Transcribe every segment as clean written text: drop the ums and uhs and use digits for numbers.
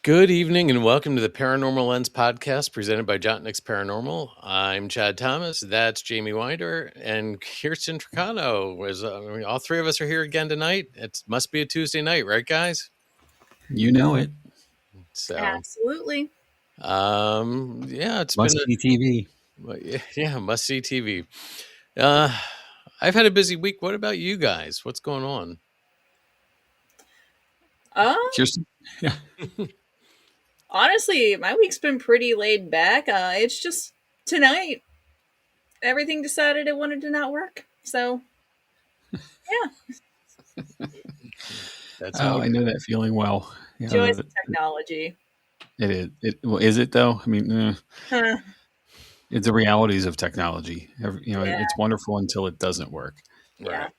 Good evening and welcome to the Paranormal Lens podcast presented by Jotnick's Paranormal. I'm Chad Thomas. That's Jamie Widener and Kirstin Truccano. All three of us are here again tonight. It must be a Tuesday night, right, guys? You know it. So, absolutely. Yeah, it's Must been be TV. Must see TV. I've had a busy week. What about you guys? What's going on? Kirstin? Yeah. Honestly, my week's been pretty laid back. It's just tonight, everything decided it wanted to not work. So, yeah. That's how I know that feeling well. Joys of technology. It is. Is it though? I mean, it's the realities of technology. It's wonderful until it doesn't work. Yeah. Right.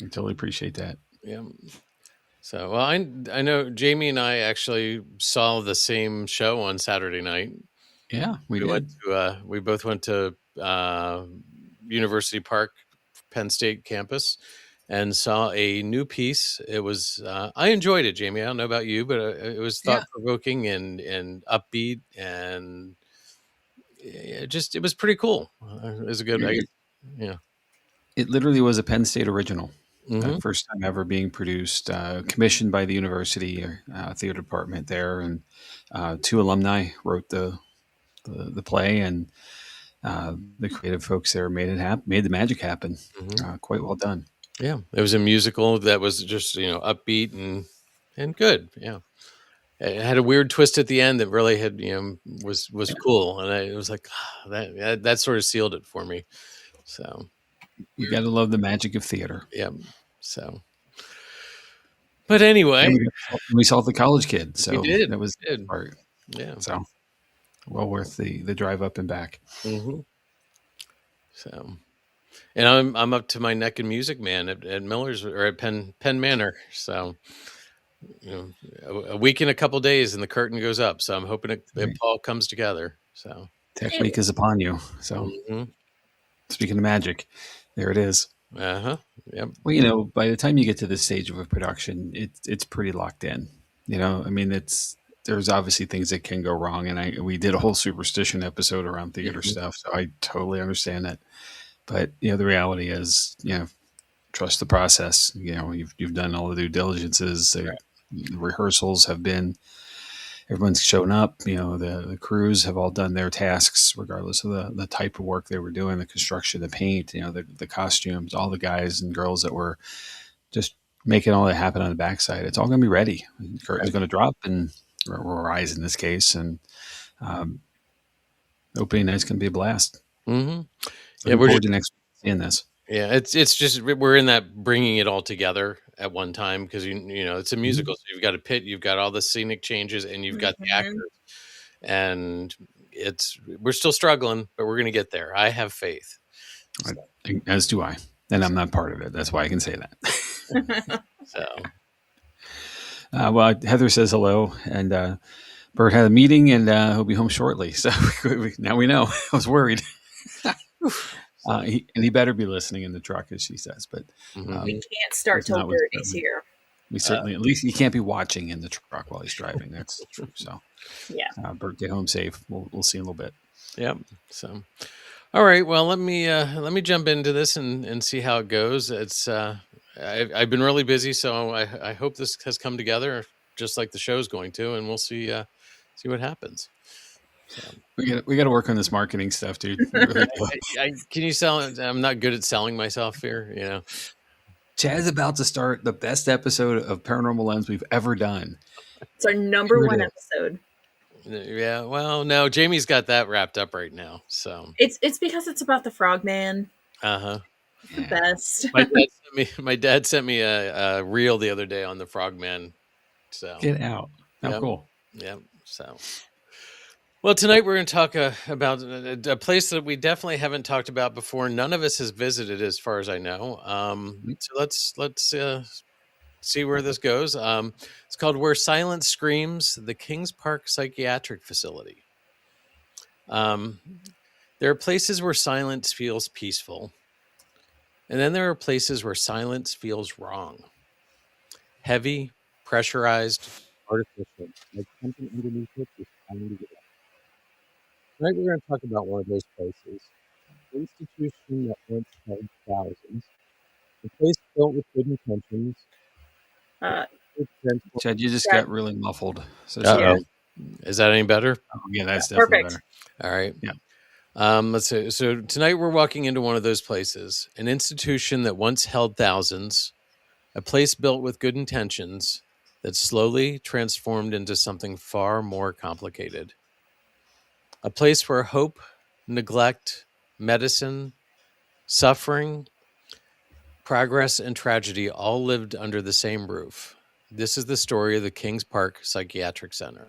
I totally appreciate that. Yeah. So, well, I know Jamie and I actually saw the same show on Saturday night. Yeah, we did. We both went to University Park, Penn State campus, and saw a new piece. It was I enjoyed it, Jamie. I don't know about you, but it was thought provoking and upbeat, and it was pretty cool. It was a good, yeah. It literally was a Penn State original. First time ever being produced, commissioned by the university theater department there, and two alumni wrote the play, and the creative folks there made the magic happen. Quite well done. Yeah, it was a musical that was just upbeat and good. Yeah, it had a weird twist at the end that really had was cool, and it was like that sort of sealed it for me. So. You got to love the magic of theater. Yeah. So, but anyway, we saw The College Kid. So we did. That was the part. Yeah. So well worth the drive up and back. So, and I'm up to my neck in music, man, at Miller's or at Penn Manor. So, a week and a couple of days, and the curtain goes up. So I'm hoping it all comes together. So Tech Week is upon you. So speaking of magic, there it is. Yep. Well, by the time you get to this stage of a production, it's pretty locked in. I mean, there's obviously things that can go wrong, and we did a whole superstition episode around theater stuff, so I totally understand that. But the reality is, trust the process. You've done all the due diligences. The rehearsals have been. Everyone's shown up. The crews have all done their tasks, regardless of the type of work they were doing, the construction, the paint, the costumes, all the guys and girls that were just making all that happen on the backside. It's all going to be ready. The curtain's going to drop, and or rise in this case, and opening night's going to be a blast. Yeah, we're forward to next week seeing this. Yeah, it's just we're in that bringing it all together at one time because it's a musical, so you've got a pit, you've got all the scenic changes, and you've got the actors, and we're still struggling, but we're going to get there. I have faith. As do I, and I'm not part of it. That's why I can say that. So, well, Heather says hello, and Bert had a meeting, and he'll be home shortly. So now we know. I was worried. He better be listening in the truck, as she says. But we can't start till Bert is here. We certainly, at least he can't be watching in the truck while he's driving. That's true. So, Bert, get home safe. We'll see in a little bit. Yep. So, all right. Well, let me jump into this and see how it goes. It's I've been really busy, so I hope this has come together just like the show's going to, and we'll see what happens. So. We got to work on this marketing stuff, dude. Can you sell it? I'm not good at selling myself here, Chad's about to start the best episode of Paranormal Lens we've ever done. It's our number one episode. Yeah, well, no, Jamie's got that wrapped up right now. So it's because it's about the Frogman. It's the best. My dad sent me a reel the other day on the Frogman. So get out. How cool. Yeah. So. Well, tonight we're going to talk about a place that we definitely haven't talked about before. None of us has visited, as far as I know. So let's see where this goes. It's called Where Silence Screams, the Kings Park Psychiatric Facility. There are places where silence feels peaceful, and then there are places where silence feels wrong. Heavy, pressurized, artificial, like something underneath it is trying to get out. Tonight we're going to talk about one of those places, an institution that once held thousands, a place built with good intentions, Uh, with transformed. Chad, you just Chad, got really muffled. So say Uh yeah, oh, is that any better? Oh, yeah, that's definitely perfect. better. All right. Yeah. Let's see. So tonight we're walking into one of those places, an institution that once held thousands, a place built with good intentions that slowly transformed into something far more complicated. A place where hope, neglect, medicine, suffering, progress, and tragedy all lived under the same roof. This is the story of the Kings Park Psychiatric Center.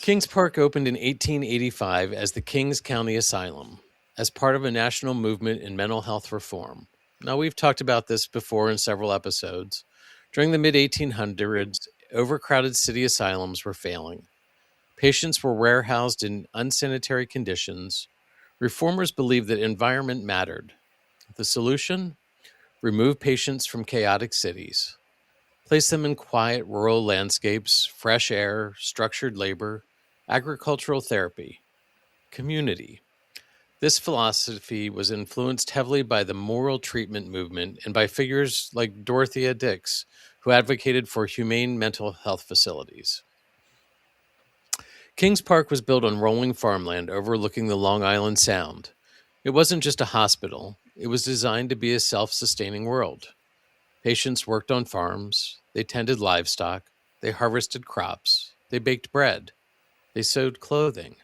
Kings Park opened in 1885 as the Kings County Asylum, as part of a national movement in mental health reform. Now, we've talked about this before in several episodes. During the mid 1800s, overcrowded city asylums were failing. Patients were warehoused in unsanitary conditions. Reformers believed that environment mattered. The solution? Remove patients from chaotic cities. Place them in quiet rural landscapes, fresh air, structured labor, agricultural therapy, community. This philosophy was influenced heavily by the moral treatment movement and by figures like Dorothea Dix, who advocated for humane mental health facilities. Kings Park was built on rolling farmland overlooking the Long Island Sound. It wasn't just a hospital, it was designed to be a self sustaining world. Patients worked on farms, they tended livestock, they harvested crops, they baked bread, they sewed clothing,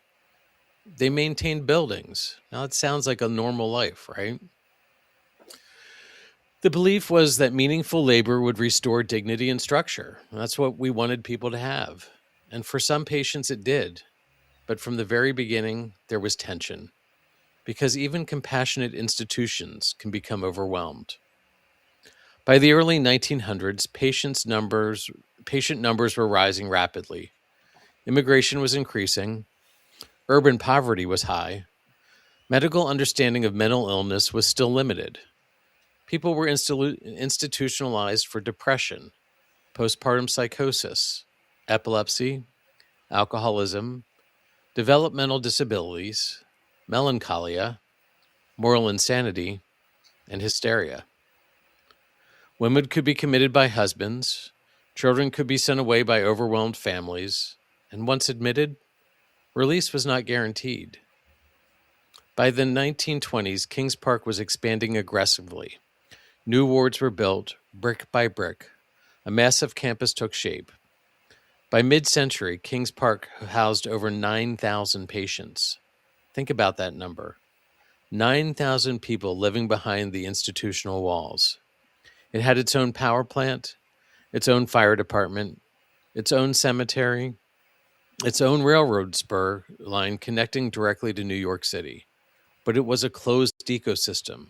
they maintained buildings. Now it sounds like a normal life, right? The belief was that meaningful labor would restore dignity and structure. That's what we wanted people to have. And for some patients, it did. But from the very beginning, there was tension, because even compassionate institutions can become overwhelmed. By the early 1900s, patient numbers were rising rapidly. Immigration was increasing, urban poverty was high, medical understanding of mental illness was still limited. People were institutionalized for depression, postpartum psychosis, epilepsy, alcoholism, developmental disabilities, melancholia, moral insanity, and hysteria. Women could be committed by husbands, children could be sent away by overwhelmed families, and once admitted, release was not guaranteed. By the 1920s, Kings Park was expanding aggressively. New wards were built, brick by brick. A massive campus took shape. By mid-century, Kings Park housed over 9,000 patients. Think about that number. 9,000 people living behind the institutional walls. It had its own power plant, its own fire department, its own cemetery, its own railroad spur line connecting directly to New York City. But it was a closed ecosystem.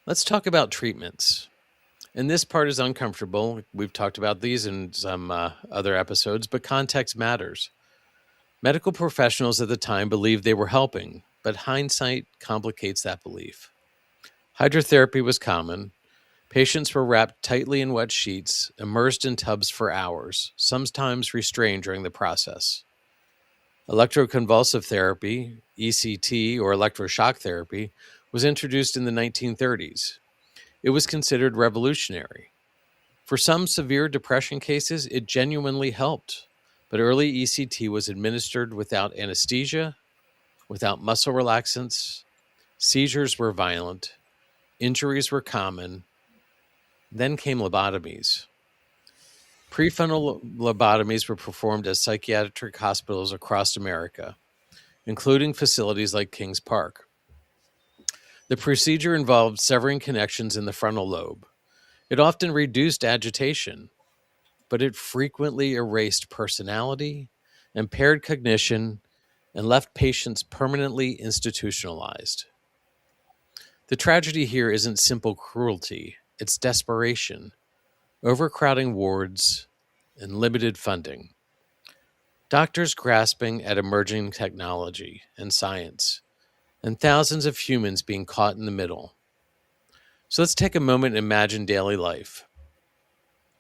Let's talk about treatments. And this part is uncomfortable. We've talked about these in some other episodes, but context matters. Medical professionals at the time believed they were helping, but hindsight complicates that belief. Hydrotherapy was common. Patients were wrapped tightly in wet sheets, immersed in tubs for hours, sometimes restrained during the process. Electroconvulsive therapy, ECT, or electroshock therapy, was introduced in the 1930s. It was considered revolutionary. For some severe depression cases, it genuinely helped, but early ECT was administered without anesthesia, without muscle relaxants. Seizures were violent, injuries were common. Then came lobotomies. Prefrontal lobotomies were performed at psychiatric hospitals across America, including facilities like Kings Park. The procedure involved severing connections in the frontal lobe. It often reduced agitation, but it frequently erased personality, impaired cognition, and left patients permanently institutionalized. The tragedy here isn't simple cruelty, it's desperation, overcrowding wards, and limited funding. Doctors grasping at emerging technology and science, and thousands of humans being caught in the middle. So let's take a moment and imagine daily life.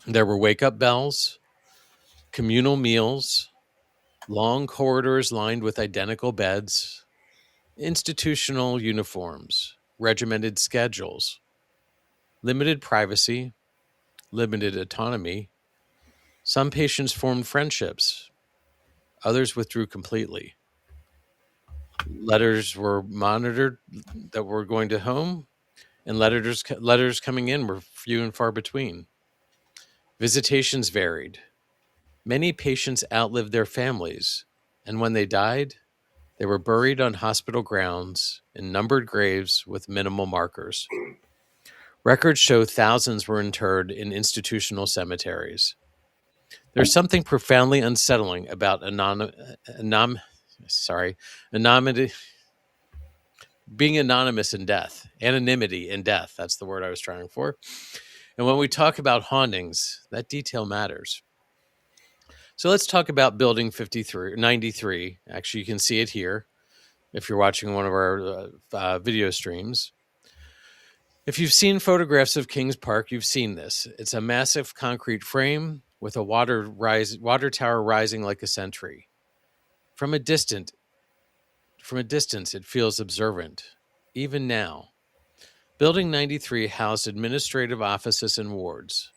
There were wake-up bells, communal meals, long corridors lined with identical beds, institutional uniforms, regimented schedules, limited privacy, limited autonomy. Some patients formed friendships, others withdrew completely. Letters were monitored that were going to home, and letters coming in were few and far between. Visitations varied. Many patients outlived their families, and when they died, they were buried on hospital grounds in numbered graves with minimal markers. Records show thousands were interred in institutional cemeteries. There's something profoundly unsettling about anonymity, being anonymous in death, anonymity in death. That's the word I was trying for. And when we talk about hauntings, that detail matters. So let's talk about Building 93. Actually, you can see it here if you're watching one of our video streams. If you've seen photographs of Kings Park, you've seen this. It's a massive concrete frame with a water tower rising like a sentry. From a distance, it feels observant. Even now, Building 93 housed administrative offices and wards.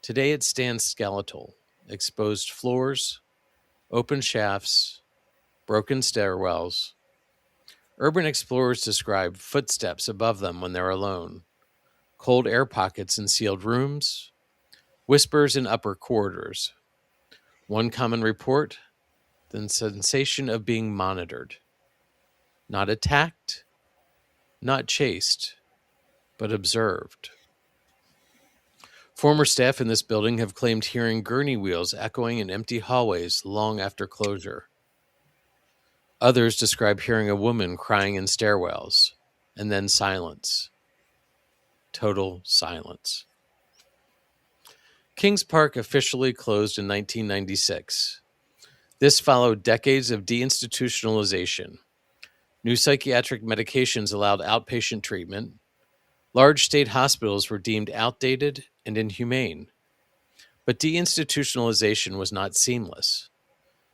Today it stands skeletal, exposed floors, open shafts, broken stairwells. Urban explorers describe footsteps above them when they're alone, cold air pockets in sealed rooms, whispers in upper corridors. One common report, the sensation of being monitored. Not attacked, not chased, but observed. Former staff in this building have claimed hearing gurney wheels echoing in empty hallways long after closure. Others describe hearing a woman crying in stairwells, and then silence. Total silence. Kings Park officially closed in 1996. This followed decades of deinstitutionalization. New psychiatric medications allowed outpatient treatment. Large state hospitals were deemed outdated and inhumane. But deinstitutionalization was not seamless.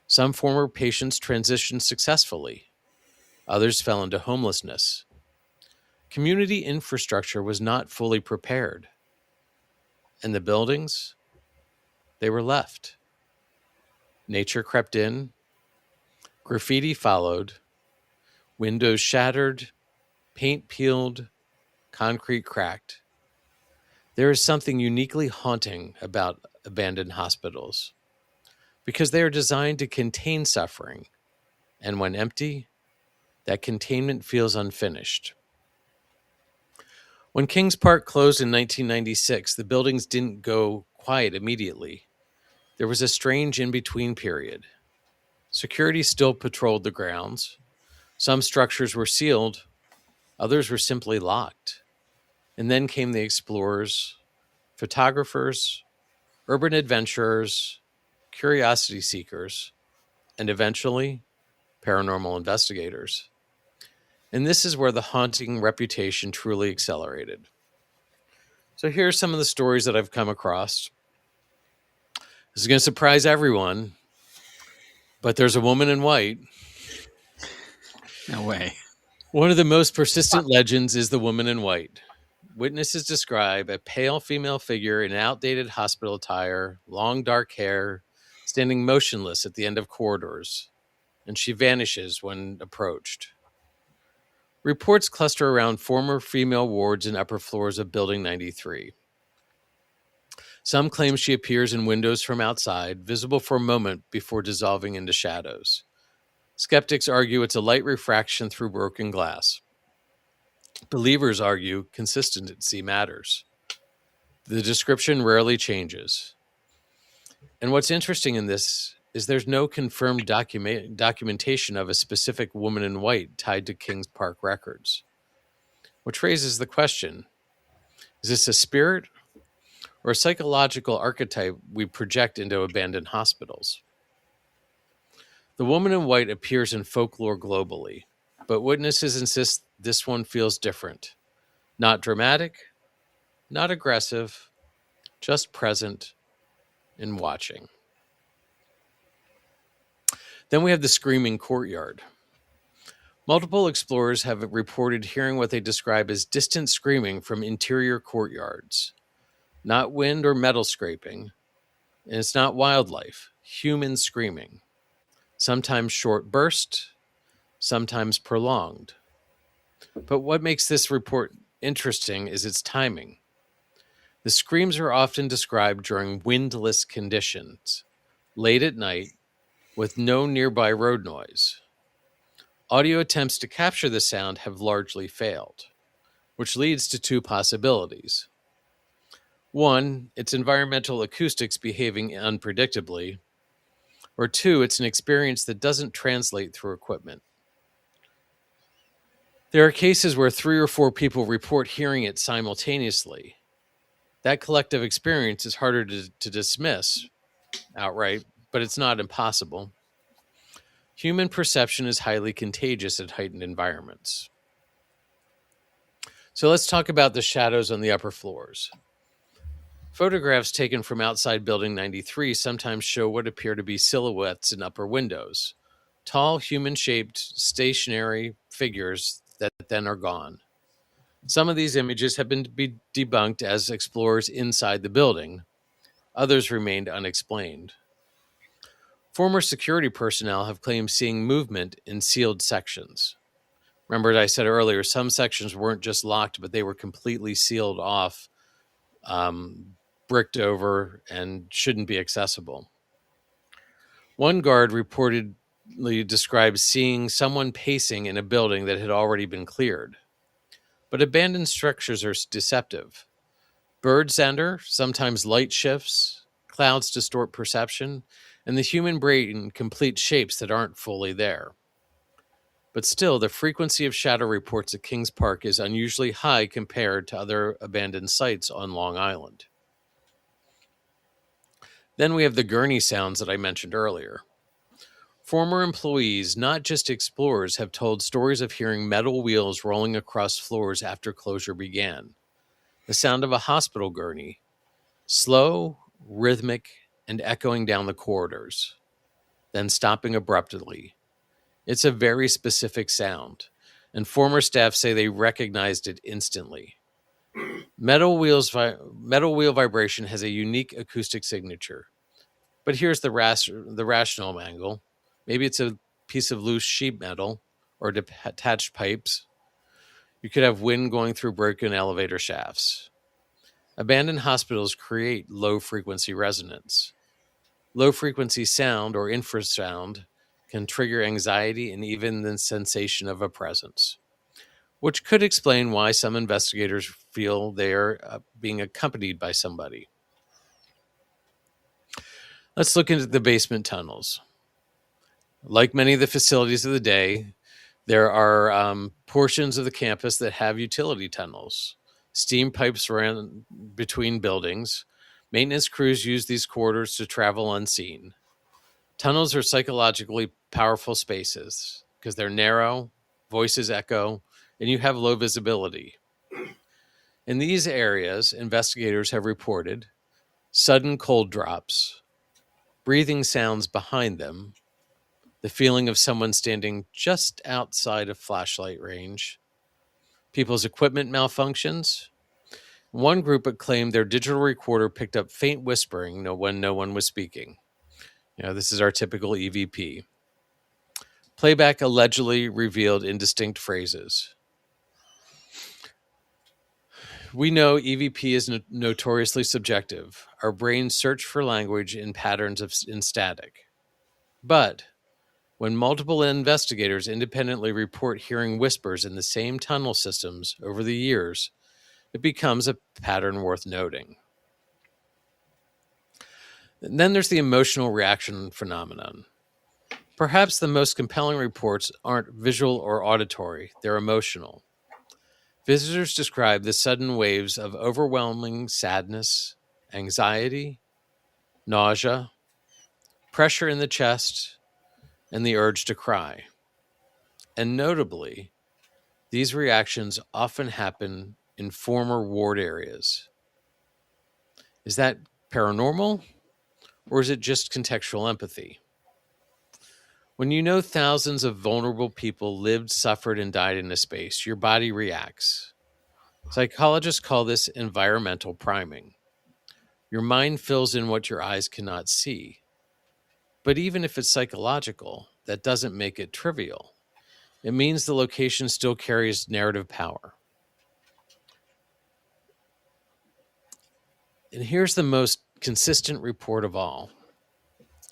Some former patients transitioned successfully. Others fell into homelessness. Community infrastructure was not fully prepared. And the buildings, they were left. Nature crept in. Graffiti followed. Windows shattered. Paint peeled. Concrete cracked. There is something uniquely haunting about abandoned hospitals because they are designed to contain suffering, and when empty, that containment feels unfinished. When Kings Park closed in 1996, the buildings didn't go quiet immediately. There was a strange in-between period. Security still patrolled the grounds. Some structures were sealed, others were simply locked. And then came the explorers, photographers, urban adventurers, curiosity seekers, and eventually, paranormal investigators. And this is where the haunting reputation truly accelerated. So here are some of the stories that I've come across. This is going to surprise everyone, but there's a woman in white. No way. One of the most persistent legends is the woman in white. Witnesses describe a pale female figure in outdated hospital attire, long dark hair, standing motionless at the end of corridors, and she vanishes when approached. Reports cluster around former female wards and upper floors of Building 93. Some claim she appears in windows from outside, visible for a moment before dissolving into shadows. Skeptics argue it's a light refraction through broken glass. Believers argue consistency matters. The description rarely changes. And what's interesting in this is there's no confirmed documentation of a specific woman in white tied to Kings Park records, which raises the question, is this a spirit or a psychological archetype we project into abandoned hospitals? The woman in white appears in folklore globally, but witnesses insist this one feels different. Not dramatic, not aggressive, just present and watching. Then we have the screaming courtyard. Multiple explorers have reported hearing what they describe as distant screaming from interior courtyards. Not wind or metal scraping, and it's not wildlife, human screaming. Sometimes short burst, sometimes prolonged. But what makes this report interesting is its timing. The screams are often described during windless conditions, late at night, with no nearby road noise. Audio attempts to capture the sound have largely failed, which leads to two possibilities. One, it's environmental acoustics behaving unpredictably, or two, it's an experience that doesn't translate through equipment. There are cases where 3 or 4 people report hearing it simultaneously. That collective experience is harder to dismiss outright, but it's not impossible. Human perception is highly contagious at heightened environments. So let's talk about the shadows on the upper floors. Photographs taken from outside Building 93 sometimes show what appear to be silhouettes in upper windows, tall, human-shaped, stationary figures that then are gone. Some of these images have been debunked as explorers inside the building. Others remained unexplained. Former security personnel have claimed seeing movement in sealed sections. Remember, as I said earlier, some sections weren't just locked, but they were completely sealed off, bricked over, and shouldn't be accessible. One guard reportedly described seeing someone pacing in a building that had already been cleared. But abandoned structures are deceptive. Birds enter, sometimes light shifts, clouds distort perception, and the human brain completes shapes that aren't fully there. But still, the frequency of shadow reports at Kings Park is unusually high compared to other abandoned sites on Long Island. Then we have the gurney sounds that I mentioned earlier. Former employees, not just explorers, have told stories of hearing metal wheels rolling across floors after closure began. The sound of a hospital gurney, slow, rhythmic, and echoing down the corridors, then stopping abruptly. It's a very specific sound, and former staff say they recognized it instantly. Metal wheel vibration has a unique acoustic signature. But here's the rational angle. Maybe it's a piece of loose sheet metal or detached pipes. You could have wind going through broken elevator shafts. Abandoned hospitals create low-frequency resonance. Low-frequency sound or infrasound can trigger anxiety and even the sensation of a presence, which could explain why some investigators feel they are being accompanied by somebody. Let's look into the basement tunnels. Like many of the facilities of the day, there are portions of the campus that have utility tunnels. Steam pipes ran between buildings. Maintenance crews use these corridors to travel unseen. Tunnels are psychologically powerful spaces because they're narrow, voices echo, and you have low visibility. In these areas, investigators have reported sudden cold drops, breathing sounds behind them, the feeling of someone standing just outside of flashlight range, people's equipment malfunctions. One group had claimed their digital recorder picked up faint whispering when no one was speaking. This is our typical EVP. Playback allegedly revealed indistinct phrases. We know EVP is notoriously subjective. Our brains search for language in patterns in static. But when multiple investigators independently report hearing whispers in the same tunnel systems over the years, it becomes a pattern worth noting. And then there's the emotional reaction phenomenon. Perhaps the most compelling reports aren't visual or auditory, they're emotional. Visitors describe the sudden waves of overwhelming sadness, anxiety, nausea, pressure in the chest, and the urge to cry. And notably, these reactions often happen in former ward areas, Is that paranormal, or is it just contextual empathy? When you know thousands of vulnerable people lived, suffered, and died in a space, your body reacts. Psychologists call this environmental priming. Your mind fills in what your eyes cannot see. But even if it's psychological, that doesn't make it trivial. It means the location still carries narrative power. And here's the most consistent report of all: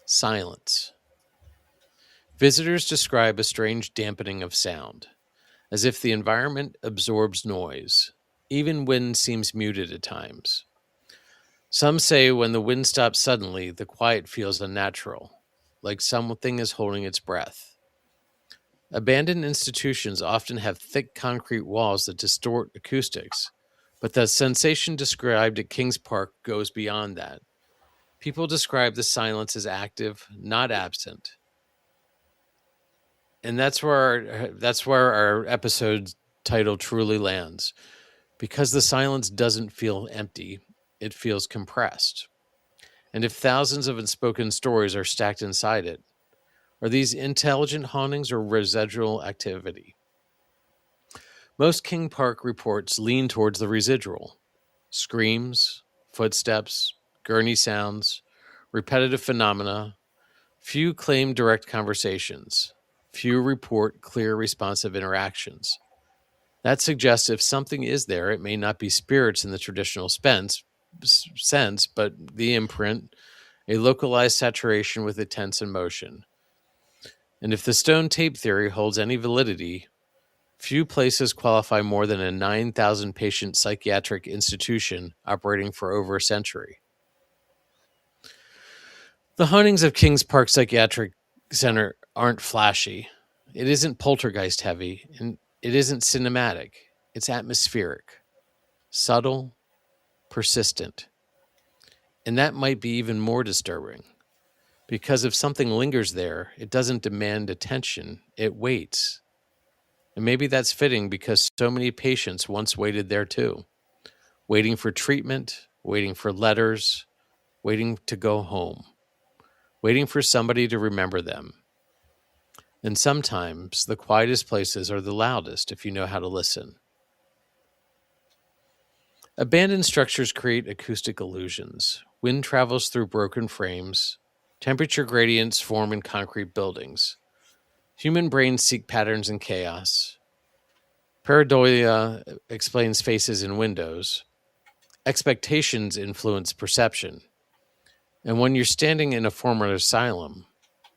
silence. Visitors describe a strange dampening of sound, as if the environment absorbs noise. Even wind seems muted at times. Some say when the wind stops suddenly, the quiet feels unnatural, like something is holding its breath. Abandoned institutions often have thick concrete walls that distort acoustics, but the sensation described at Kings Park goes beyond that. People describe the silence as active, not absent. And that's where our episode title truly lands, because the silence doesn't feel empty, it feels compressed. And if thousands of unspoken stories are stacked inside it, are these intelligent hauntings or residual activity? Most King Park reports lean towards the residual. Screams, footsteps, gurney sounds, repetitive phenomena. Few claim direct conversations. Few report clear, responsive interactions. That suggests if something is there, it may not be spirits in the traditional sense, but the imprint, a localized saturation with intense emotion. And if the stone tape theory holds any validity, few places qualify more than a 9,000 patient psychiatric institution operating for over a century. The hauntings of Kings Park Psychiatric Center aren't flashy. It isn't poltergeist heavy, and it isn't cinematic. It's atmospheric, subtle, persistent. And that might be even more disturbing, because if something lingers there, it doesn't demand attention, it waits. And maybe that's fitting because so many patients once waited there too, waiting for treatment, waiting for letters, waiting to go home, waiting for somebody to remember them. And sometimes the quietest places are the loudest if you know how to listen. Abandoned structures create acoustic illusions. Wind travels through broken frames. Temperature gradients form in concrete buildings. Human brains seek patterns in chaos. Pareidolia explains faces in windows. Expectations influence perception. And when you're standing in a former asylum,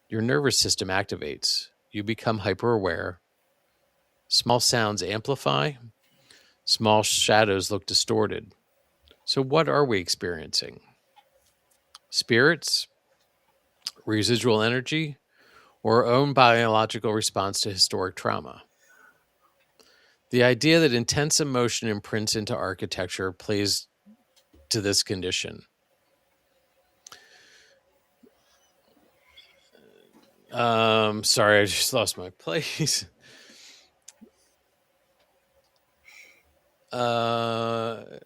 your nervous system activates. You become hyper-aware. Small sounds amplify. Small shadows look distorted. So what are we experiencing? Spirits, residual energy, or our own biological response to historic trauma? The idea that intense emotion imprints into architecture plays to this condition. Sorry, I just lost my place. If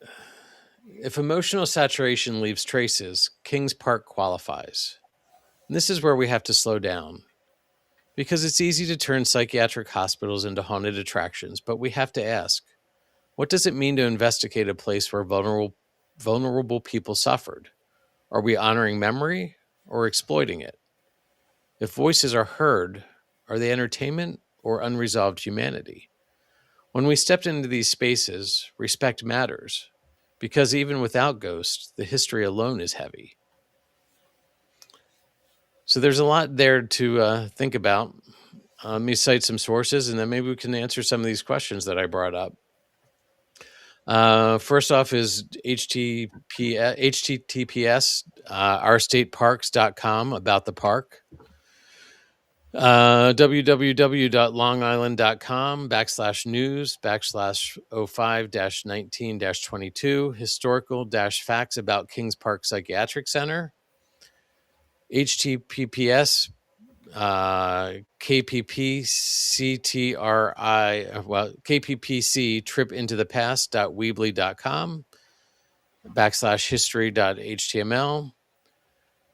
emotional saturation leaves traces, Kings Park qualifies. And this is where we have to slow down, because it's easy to turn psychiatric hospitals into haunted attractions, but we have to ask, what does it mean to investigate a place where vulnerable people suffered? Are we honoring memory or exploiting it? If voices are heard, are they entertainment or unresolved humanity? When we stepped into these spaces, respect matters, because even without ghosts, the history alone is heavy. So there's a lot there to think about. Let me cite some sources, and then maybe we can answer some of these questions that I brought up. First off is https ourstateparks.com, about the park. www.longisland.com/news/05-19-22 historical-facts about Kings Park Psychiatric Center. https kppctri, KPPC tripintothepast.weebly.com. /history.html,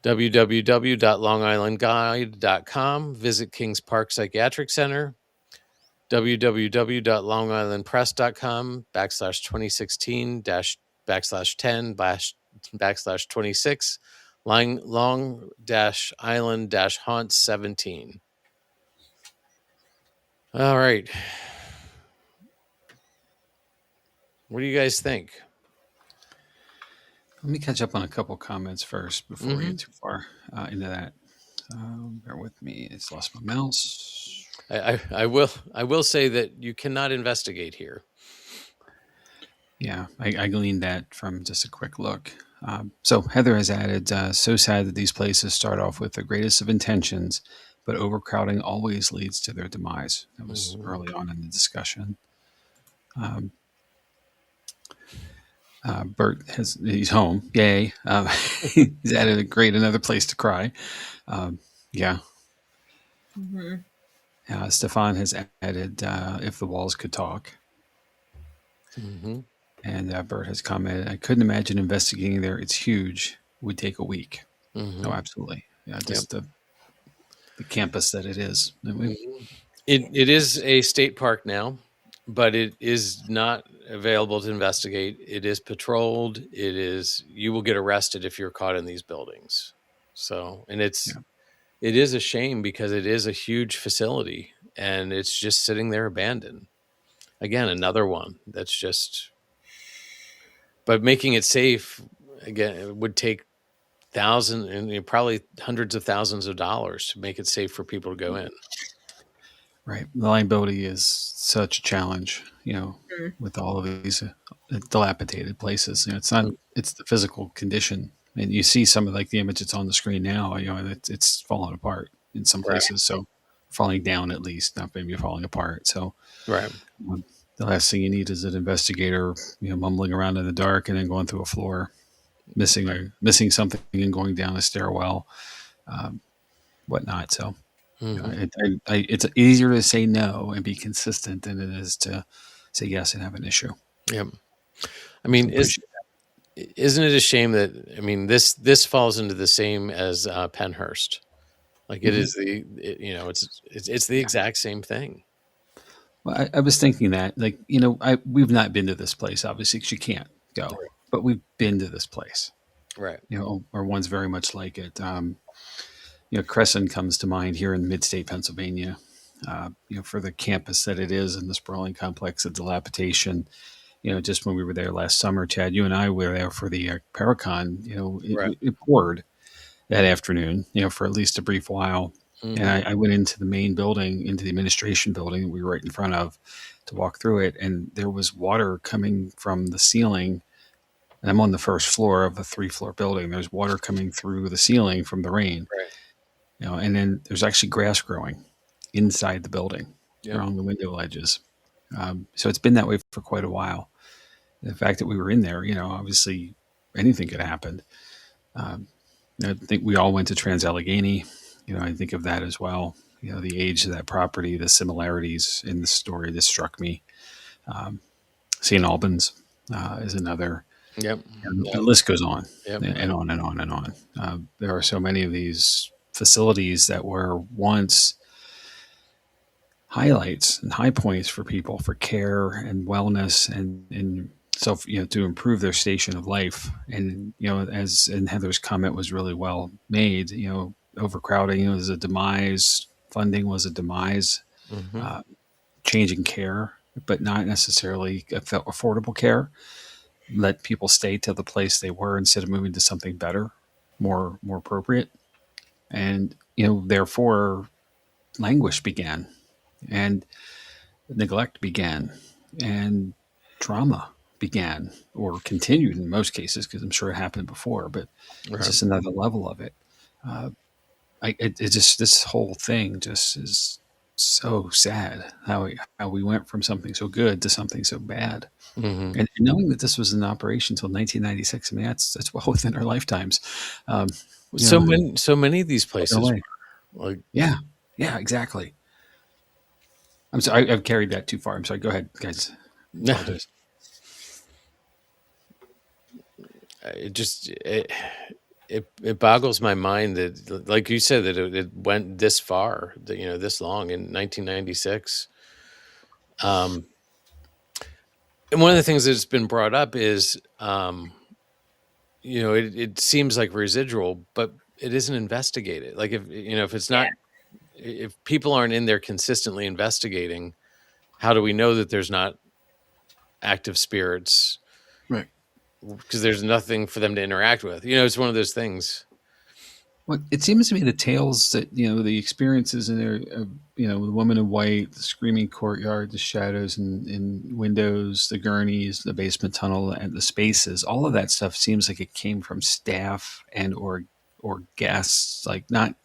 www.longislandguide.com, visit Kings Park Psychiatric Center, www.longislandpress.com /2016 /10 /26 long island haunt 17. All right. What do you guys think? Let me catch up on a couple comments first before we get too far into that. Bear with me. It's lost my mouse. I will say that you cannot investigate here. Yeah, I gleaned that from just a quick look. So Heather has added, so sad that these places start off with the greatest of intentions, but overcrowding always leads to their demise. That was early on in the discussion. Bert he's home. Yay. He's added another place to cry. Yeah. Stefan has added, if the walls could talk. And Bert has commented, I couldn't imagine investigating there. It's huge. Would take a week. Oh, absolutely. Yeah, just the campus that it is. It is a state park now, but it is not available to investigate. It is patrolled. You will get arrested if you're caught in these buildings. So, and it is a shame because it is a huge facility and it's just sitting there abandoned. Again, another one that's just, but making it safe, again, it would take thousands and probably hundreds of thousands of dollars to make it safe for people to go in. Right. The liability is such a challenge, with all of these dilapidated places. It's not, it's the physical condition. And you see some of like the image that's on the screen now, it's falling apart in some places. So falling down, at least, not maybe falling apart. So right. The last thing you need is an investigator, mumbling around in the dark and then going through a floor, missing something and going down a stairwell, whatnot. So it's easier to say no and be consistent than it is to say yes and have an issue. Yep. I mean, isn't it a shame that, this falls into the same as Pennhurst? Like it is it's the exact same thing. Well, I was thinking that, we've not been to this place, obviously, because you can't go, but we've been to this place. Right. Or one's very much like it. Crescent comes to mind here in mid-state Pennsylvania, for the campus that it is and the sprawling complex of dilapidation. Just when we were there last summer, Chad, you and I were there for the Paracon, it poured that afternoon, for at least a brief while. And I went into the main building, into the administration building that we were right in front of, to walk through it. And there was water coming from the ceiling. And I'm on the first floor of a 3-floor building. There's water coming through the ceiling from the rain. Right. And then there's actually grass growing inside the building along the window ledges. So it's been that way for quite a while. The fact that we were in there, obviously anything could happen. I think we all went to Trans-Allegheny. I think of that as well. The age of that property, the similarities in the story that struck me. St. Albans is another. Yep. The list goes on and on and on and on. There are so many of these facilities that were once highlights and high points for people for care and wellness and self, to improve their station of life. And, as in Heather's comment was really well made, overcrowding was a demise, funding was a demise, changing care, but not necessarily affordable care. Let people stay to the place they were instead of moving to something better, more appropriate. And, therefore languish began and neglect began and trauma began or continued in most cases, because I'm sure it happened before, but it's just another level of it. This whole thing just is so sad how we went from something so good to something so bad. And knowing that this was in operation until 1996, that's well within our lifetimes. So many of these places. Yeah, exactly. I'm sorry, I've carried that too far. I'm sorry. Go ahead, guys. it just it boggles my mind that, like you said, that it went this far, that, this long in 1996. And one of the things that's been brought up is, it seems like residual, but it isn't investigated. Like, if it's not, if people aren't in there consistently investigating, how do we know that there's not active spirits? Right. Because there's nothing for them to interact with. It's one of those things. Well, it seems to me the tales that, the experiences in there, the woman in white, the screaming courtyard, the shadows in windows, the gurneys, the basement tunnel, and the spaces, all of that stuff seems like it came from staff and or guests, like not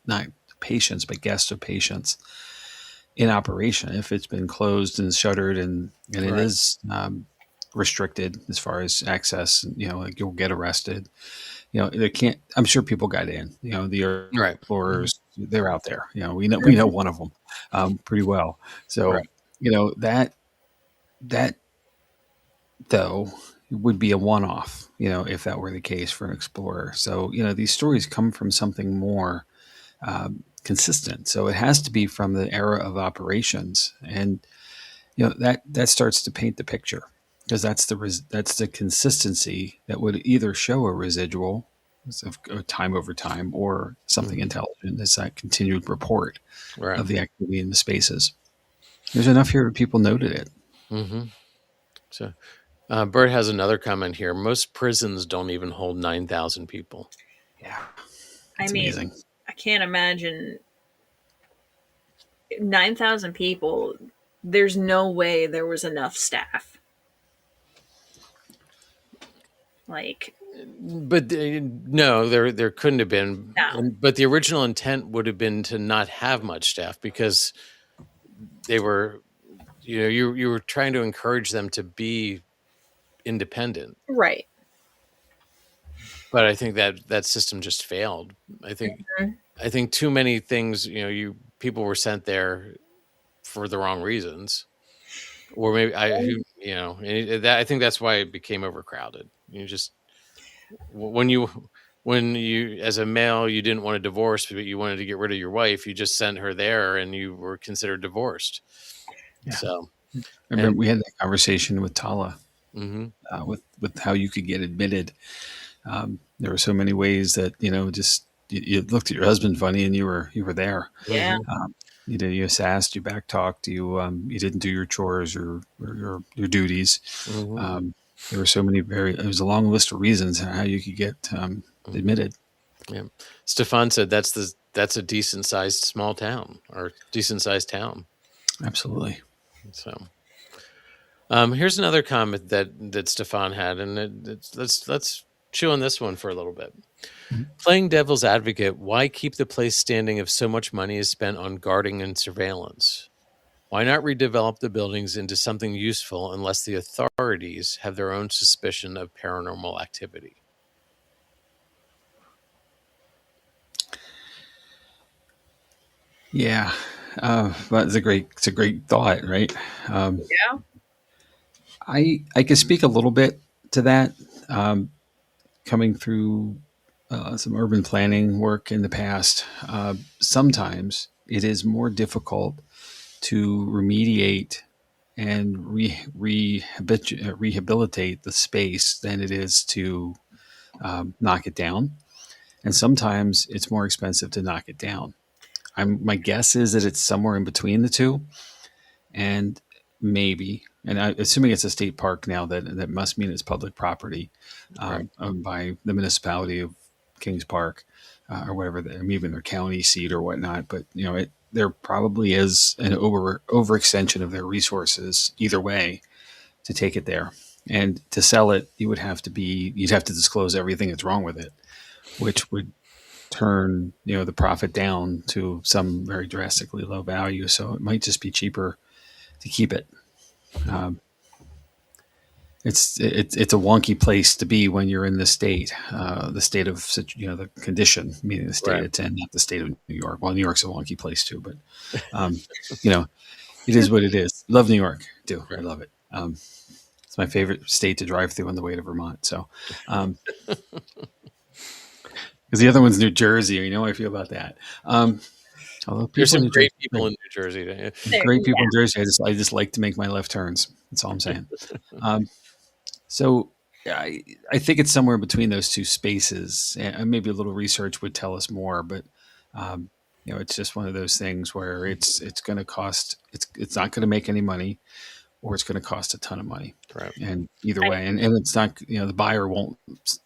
patients, but guests or patients in operation. If it's been closed and shuttered and it Right. is restricted as far as access, like you'll get arrested. They can't. I'm sure people got in. The earth Right. explorers, they're out there. We know one of them pretty well. So Right. that though would be a one-off. If that were the case for an explorer. So these stories come from something more consistent. So it has to be from the era of operations, and that starts to paint the picture, because that's the consistency that would either show a residual of time over time or something intelligent. It's that continued report Right. of the activity in the spaces. There's enough here that people noted it. Mm-hmm. So Bert has another comment here. Most prisons don't even hold 9,000 people. Yeah, I it's mean, amazing. I can't imagine 9,000 people. There's no way there was enough staff. Like, but no, there couldn't have been. No. But the original intent would have been to not have much staff, because they were, you were trying to encourage them to be independent. Right. But I think that system just failed. I think too many things, people were sent there for the wrong reasons, or maybe I think that's why it became overcrowded. When you as a male, you didn't want a divorce, but you wanted to get rid of your wife, you just sent her there and you were considered divorced. Yeah. So I remember we had that conversation with Tala, with how you could get admitted. There were so many ways that just you looked at your husband funny and you were there. Yeah. You sassed, you backtalked, you didn't do your chores or your duties. There were so many it was a long list of reasons how you could get admitted. Yeah, Stefan said that's a decent sized small town, or decent sized town. Absolutely. So here's another comment that Stefan had, and let's chew on this one for a little bit. Playing devil's advocate, why keep the place standing if so much money is spent on guarding and surveillance? Why not redevelop the buildings into something useful unless the authorities have their own suspicion of paranormal activity? Yeah, but it's a great thought, right? Yeah. I can speak a little bit to that, coming through some urban planning work in the past. Sometimes it is more difficult to remediate and rehabilitate the space than it is to knock it down. And sometimes it's more expensive to knock it down. My guess is that it's somewhere in between the two. And maybe, and assuming it's a state park now, that must mean it's public property, Right. owned by the municipality of Kings Park, or whatever, even their county seat or whatnot. But there probably is an overextension of their resources either way to take it there, and to sell it, you'd have to disclose everything that's wrong with it, which would turn the profit down to some very drastically low value. So it might just be cheaper to keep it. It's a wonky place to be when you're in the state of the condition, meaning the state Right. it's in, not the state of New York. Well, New York's a wonky place too, but it is what it is. Love New York, do I love it. It's my favorite state to drive through on the way to Vermont. So, because the other one's New Jersey, you know how I feel about that. Although There's people in some New great Jersey, people in New Jersey. great people in Jersey. I just like to make my left turns. That's all I'm saying. So I think it's somewhere between those two spaces, and maybe a little research would tell us more. But it's just one of those things where it's going to cost. It's not going to make any money, or it's going to cost a ton of money. Right. And either way, and it's not, the buyer won't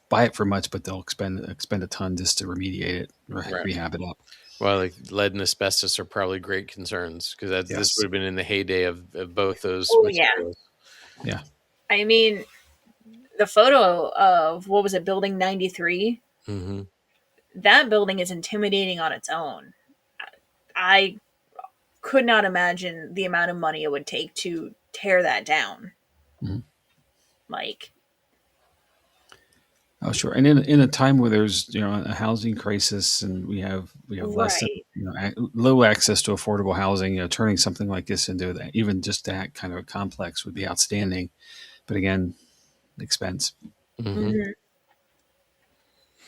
buy it for much, but they'll expend a ton just to remediate it, rehab it up. Well, like lead and asbestos are probably great concerns because this would have been in the heyday of both those materials. Yeah. I mean, the photo of, what was it, Building 93? Mm-hmm. That building is intimidating on its own. I could not imagine the amount of money it would take to tear that down. Mm-hmm. Like, oh, sure. And in a time where there's a housing crisis, and we have less low access to affordable housing, turning something like this into that, even just that kind of a complex would be outstanding. But again, expense. Mm-hmm. Mm-hmm.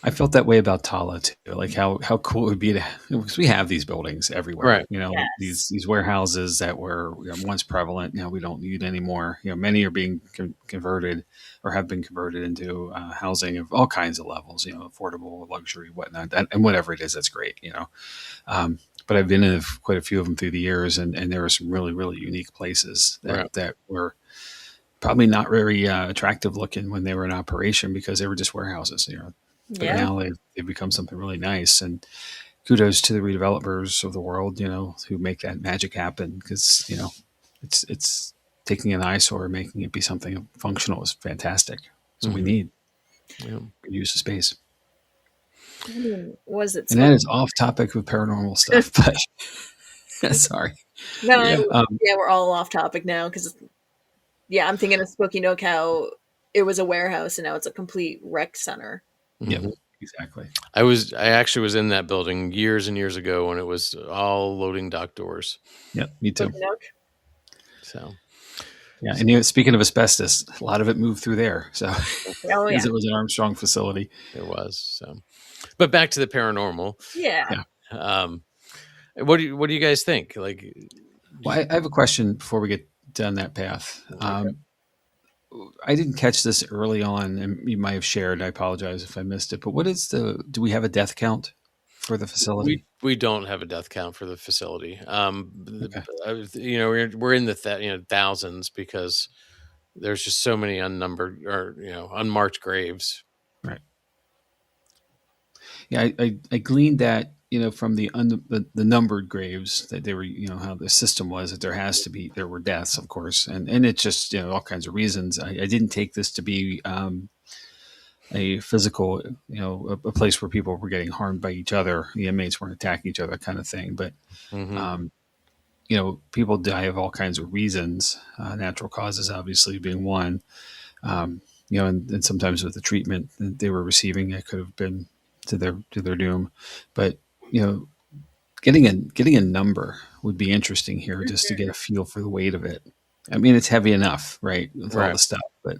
I felt that way about Tala too. Like how cool it would be because we have these buildings everywhere. Right. These warehouses that were once prevalent. We don't need anymore. Many are being converted or have been converted into housing of all kinds of levels. Affordable, luxury, whatnot, and whatever it is, that's great. But I've been in quite a few of them through the years, and there are some really, really unique places that were probably not very attractive looking when they were in operation because they were just warehouses. But now they've become something really nice, and kudos to the redevelopers of the world, who make that magic happen, because it's taking an eyesore and making it be something functional is fantastic. So we need use of space. I mean, was it? And that is off topic with paranormal stuff, but sorry. No, we're all off topic now because I'm thinking of Spooky Nook, how it was a warehouse and now it's a complete rec center. Yeah, exactly. I actually was in that building years and years ago when it was all loading dock doors. Yep, me too. So, yeah, and speaking of asbestos, a lot of it moved through there. So, because it was an Armstrong facility, it was. So, but back to the paranormal. Yeah. What do you guys think? Like, well, I have a question before we get down that path. Okay. I didn't catch this early on, and you might have shared. I apologize if I missed it. But do we have a death count for the facility? We don't have a death count for the facility. Okay. We're in the thousands because there's just so many unnumbered or unmarked graves. Right. Yeah, I gleaned that from the numbered graves that they were, how the system was, that there were deaths, of course, and it's just all kinds of reasons. I didn't take this to be a physical, a place where people were getting harmed by each other, the inmates weren't attacking each other, kind of thing. But people die of all kinds of reasons, natural causes obviously being one. And sometimes with the treatment that they were receiving, it could have been to their doom. But getting a number would be interesting here, just to get a feel for the weight of it. I mean, it's heavy enough, right, with all the stuff, but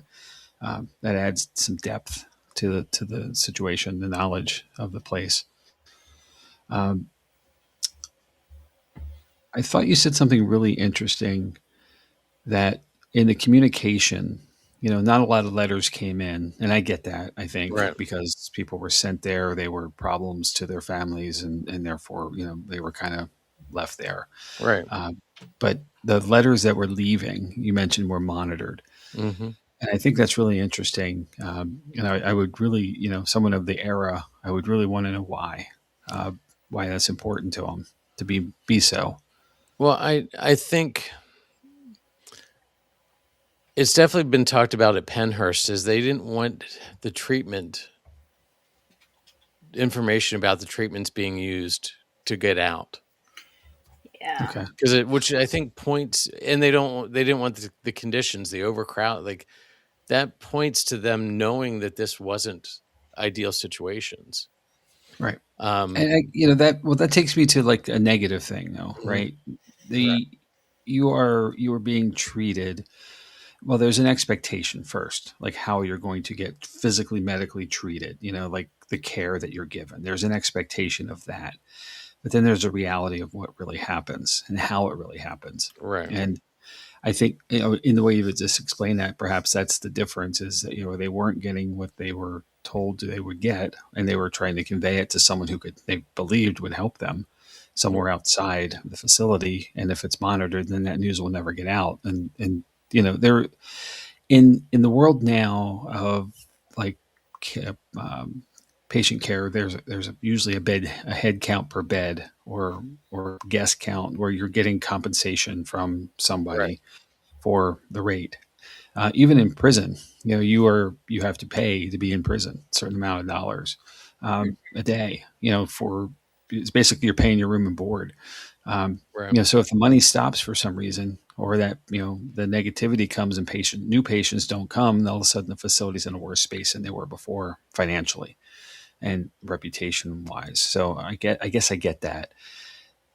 that adds some depth to the situation, the knowledge of the place. I thought you said something really interesting, that in the communication, not a lot of letters came in, and I get that. I think because people were sent there, they were problems to their families, and therefore, they were kind of left there. Right. But the letters that were leaving, you mentioned, were monitored, and I think that's really interesting. I would really, someone of the era, I would really want to know why that's important to them to be so. Well, I think it's definitely been talked about at Pennhurst, is they didn't want the treatment information about the treatments being used to get out. Yeah. Okay. Because which I think points, and they didn't want the conditions, the overcrowd, like that points to them knowing that this wasn't ideal situations. Right. And that takes me to like a negative thing though, right? You are being treated. Well, there's an expectation first, like how you're going to get physically, medically treated, like the care that you're given. There's an expectation of that. But then there's a reality of what really happens and how it really happens. Right. And I think, in the way you would just explain that, perhaps that's the difference is that, they weren't getting what they were told they would get, and they were trying to convey it to someone they believed would help them somewhere outside the facility. And if it's monitored, then that news will never get out. And there in the world now of like um, patient care, there's usually a head count per bed or guest count where you're getting compensation from Right. somebody for the rate. Even in prison, you have to pay to be in prison a certain amount of dollars a day. For it's basically you're paying your room and board. Right. So if the money stops for some reason, or that the negativity comes and new patients don't come, then all of a sudden the facility's in a worse space than they were before financially and reputation wise. So I guess I get that,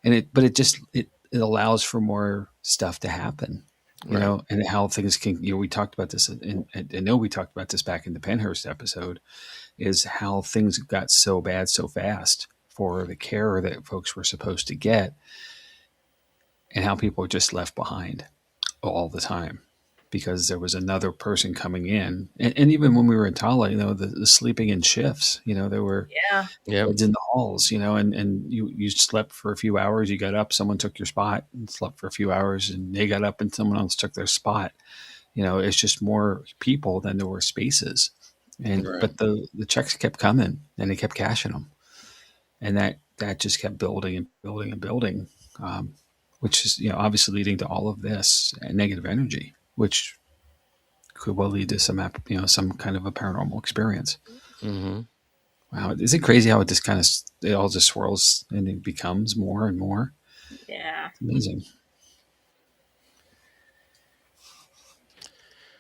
but it allows for more stuff to happen. Right. And how things can, we talked about this, and I know we talked about this back in the Penhurst episode, is how things got so bad so fast for the care that folks were supposed to get, and how people were just left behind all the time because there was another person coming in. And even when we were in Tala, the sleeping in shifts, there were Yeah. Yep. beds in the halls, and you slept for a few hours, you got up, someone took your spot, and slept for a few hours, and they got up and someone else took their spot. It's just more people than there were spaces. Right. But the checks kept coming and they kept cashing them. And that just kept building and building and building, which is, obviously leading to all of this negative energy, which could well lead to some kind of a paranormal experience. Mm-hmm. Wow. Is it crazy how it all just swirls and it becomes more and more? Yeah. It's amazing.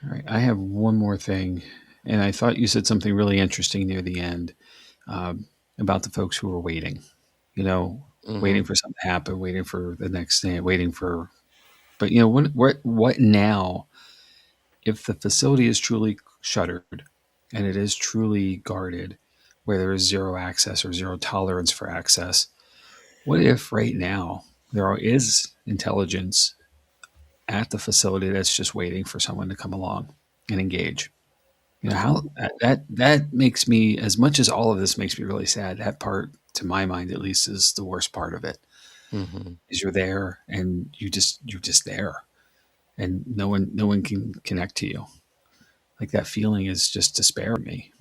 All right. I have one more thing. And I thought you said something really interesting near the end, about the folks who were waiting, Mm-hmm. waiting for something to happen, waiting for the next thing, but what now if the facility is truly shuttered and it is truly guarded, where there is zero access or zero tolerance for access? What if right now there is intelligence at the facility that's just waiting for someone to come along and engage? How that makes me, as much as all of this makes me really sad, that part, to my mind at least, is the worst part of it. Mm-hmm. Is you're there and you're just there, and no one can connect to you. Like, that feeling is just despair in me.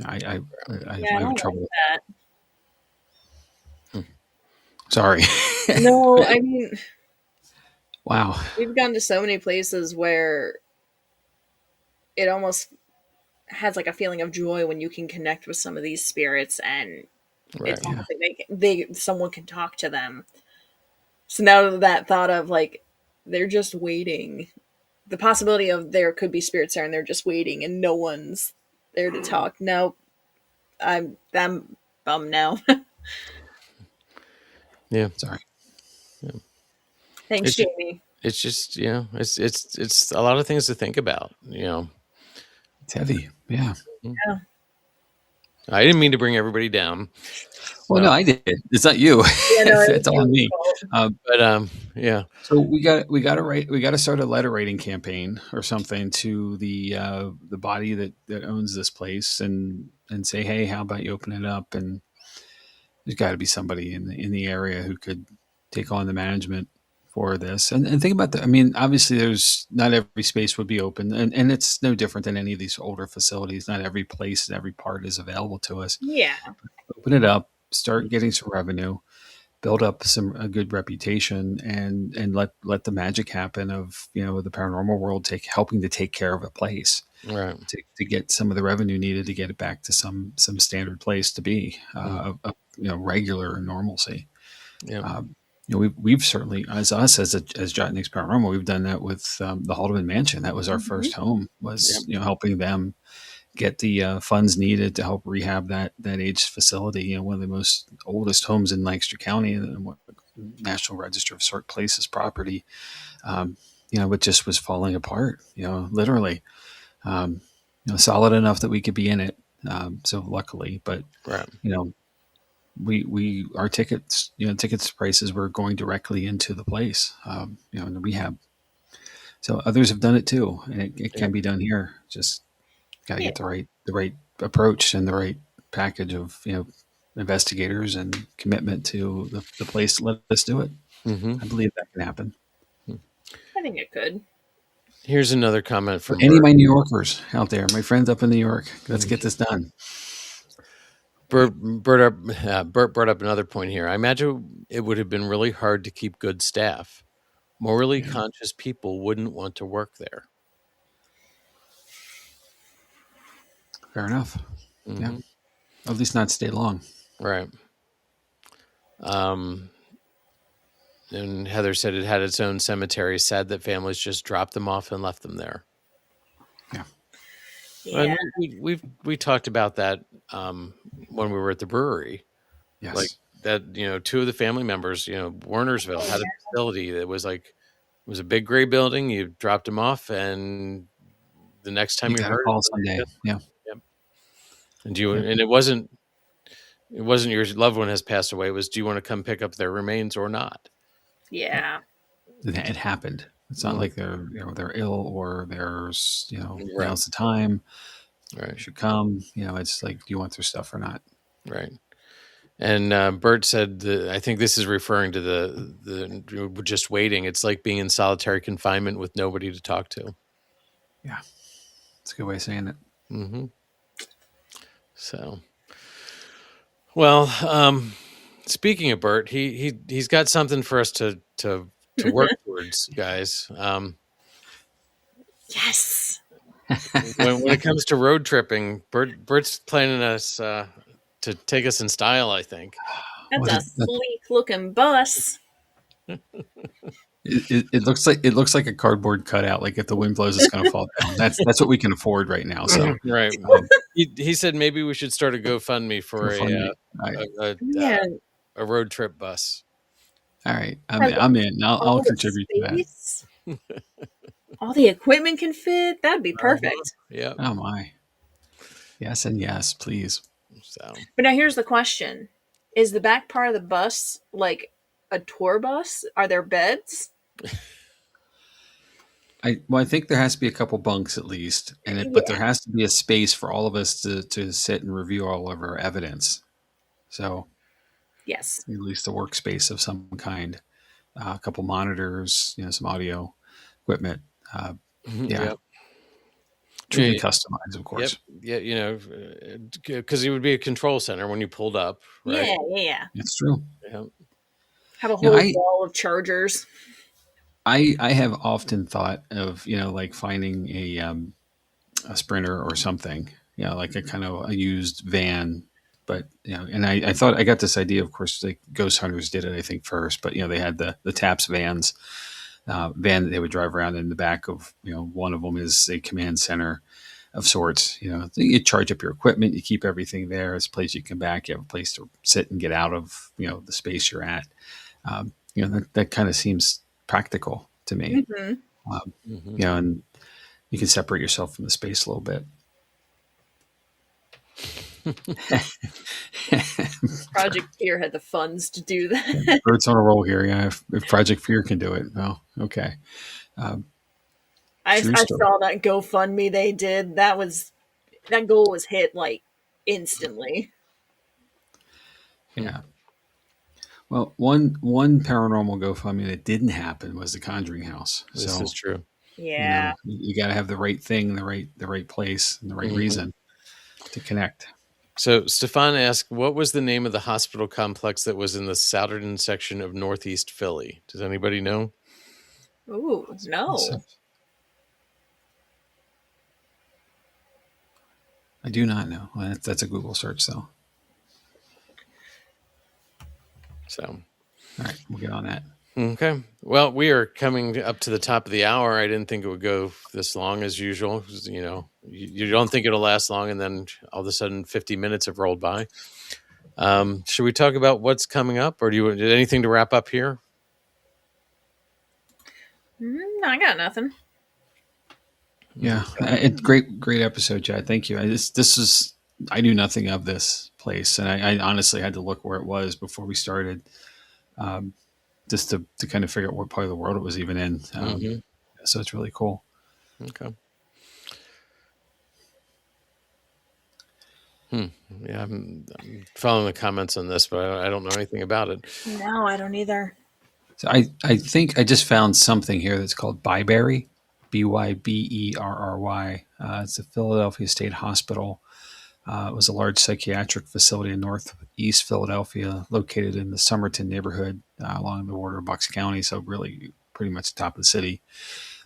I Yeah, I have don't trouble. like that. Sorry. No, I mean, Wow. we've gone to so many places where it almost has like a feeling of joy when you can connect with some of these spirits, and Right. it's Yeah. almost like someone can talk to them. So now that thought of like they're just waiting, the possibility of there could be spirits there and they're just waiting and no one's there to talk. No, I'm bummed now. Yeah. Sorry. Yeah. Thanks, It's just, Jamie. it's just it's a lot of things to think about. It's heavy. Yeah. Yeah. I didn't mean to bring everybody down. Well, So, no, I did. It's not you. Yeah, no, It's on Jamie's me. fault. but yeah. So we got to start a letter writing campaign or something to the body that owns this place, and say, hey, how about you open it up? And there's got to be somebody in the area who could take on the management for this. And think about that. I mean, obviously, there's not every space would be open, and it's no different than any of these older facilities. Not every place and every part is available to us. Yeah. Open it up, start getting some revenue, build up a good reputation, and let the magic happen of the paranormal world helping to take care of a place, Right. to get some of the revenue needed to get it back to some standard place to be, regular normalcy. Yeah. We've certainly, as us as Jotnick's Paranormal, we've done that with the Haldeman Mansion. That was our first home, was helping them get the funds needed to help rehab that aged facility. One of the most oldest homes in Lancaster County, and National Register of Historic Places property. it just was falling apart, literally, solid enough that we could be in it. So luckily, but, Right. we our tickets prices were going directly into the place, in the rehab. So others have done it too, and it can be done here. Just got to Yeah. get the right approach and the right package of investigators and commitment to the place to let us do it. I believe that can happen. I think it could. Here's another comment For from any of Bert. my New Yorkers out there, my friends up in New York, let's get this done. Bert brought up another point here. I imagine it would have been really hard to keep good staff. Morally conscious people wouldn't want to work there. Fair enough. Yeah, at least not stay long. Right. And Heather said it had its own cemetery. Sad that families just dropped them off and left them there. Yeah. And we talked about that when we were at the brewery. Yes. Like that, two of the family members, Wernersville had a facility that was like, it was a big gray building. You dropped them off, and the next time you got a heard call someday. Yeah. Yep. And it wasn't your loved one has passed away. It was, do you want to come pick up their remains or not? Yeah. It happened. It's not like they're ill or there's Right. now's the time. Right. You should come. It's like, do you want their stuff or not? Right. And Bert said, I think this is referring to the just waiting. It's like being in solitary confinement with nobody to talk to. Yeah, that's a good way of saying it. So, well, speaking of Bert, he's got something for us to work towards, guys. Yes. When it comes to road tripping, Bert's planning us to take us in style, I think. That's a sleek looking bus. It looks like a cardboard cutout. Like if the wind blows, it's going to fall down. That's what we can afford right now. So right. He said maybe we should start a GoFundMe for a road trip bus. All right, I'm in. I'll contribute to that. All the equipment can fit. That'd be perfect. Yeah. Oh my. Yes and yes, please. So. But now here's the question: is the back part of the bus like a tour bus? Are there beds? I think there has to be a couple bunks at least, but there has to be a space for all of us to sit and review all of our evidence. So, yes, at least a workspace of some kind, a couple monitors, some audio equipment. Truly customized, of course. Yep. Yeah, because it would be a control center when you pulled up, right? Yeah. It's true. Yeah. Have a whole wall of chargers. I have often thought of like finding a Sprinter or something, like a kind of a used van. But and I thought I got this idea. Of course, like Ghost Hunters did it, I think, first. But they had the TAPS vans, van that they would drive around in the back of. One of them is a command center of sorts. You charge up your equipment, you keep everything there. It's a place you come back. You have a place to sit and get out of the space you're at. That kind of seems practical to me. And you can separate yourself from the space a little bit. Project Fear had the funds to do that. Bert's on a roll here. Yeah, if Project Fear can do it, well, okay. I saw that GoFundMe they did. That goal was hit like instantly. Yeah. Well, one paranormal GoFundMe that didn't happen was the Conjuring House. This is true. Yeah. You got to have the right thing, the right place, and the right reason to connect. So Stefan asked, what was the name of the hospital complex that was in the southern section of Northeast Philly? Does anybody know? Ooh, no. I do not know. Well, that's a Google search, though. So, all right, we'll get on that. Okay. Well, we are coming up to the top of the hour. I didn't think it would go this long as usual. You don't think it'll last long, and then all of a sudden 50 minutes have rolled by. Should we talk about what's coming up, or do you anything to wrap up here? I got nothing. Yeah, Okay. great episode, Chad. Thank you. I knew nothing of this place, and I honestly had to look where it was before we started, um, just to kind of figure out what part of the world it was even in. Mm-hmm. So it's really cool. Okay. Hmm. Yeah, I'm following the comments on this, but I don't know anything about it. No, I don't either. So I think I just found something here that's called Byberry, Byberry. It's a Philadelphia State Hospital. It was a large psychiatric facility in northeast Philadelphia, located in the Somerton neighborhood along the border of Bucks County. So really, pretty much the top of the city.